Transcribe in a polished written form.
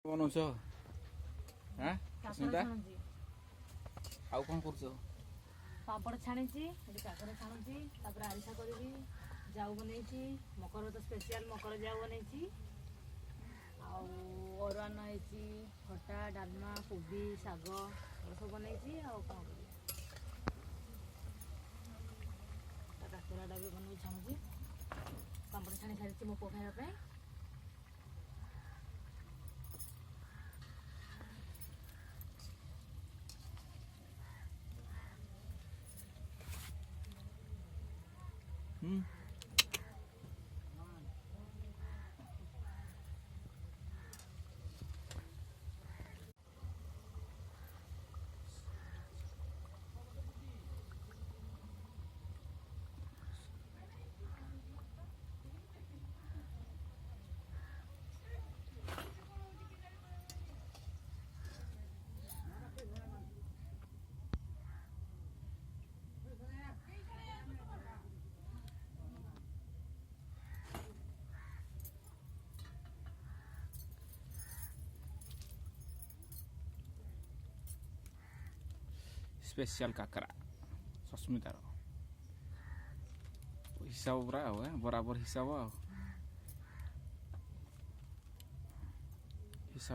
बनाउँछ हाँ अस्मिता ଛାଣୁଛି ଆଉ କ'ଣ କରୁଛ? ପାମ୍ପଡ଼ ଛାଣିଛି ଏଠି କାକର ଛାଣୁଛି ତାପରେ ଆରିସା କରିବି ଯାଉ ବନେଇଛି ମକର ତ ସ୍ପେଶିଆଲ ମକର ଯାଉ ବନେଇଛି ଆଉ ଅରୁଆ ଅନ୍ନ ହେଇଛି ଖଟା ଡାଲମା କୋବି ଶାଗ ଏଗୁଡ଼ା ସବୁ ବନେଇଛି ଆଉ କ'ଣ କରିବି କାକରାଟା ବି ବନେଇ ଛାଣୁଛି ପାମ୍ପଡ଼ ଛାଣି ସାରିଛି ମୋ ପୁଅ ଖାଇବା ପାଇଁ। स्पेशल काकरा सस्मितार हिसाब पूरा बराबर हिसाब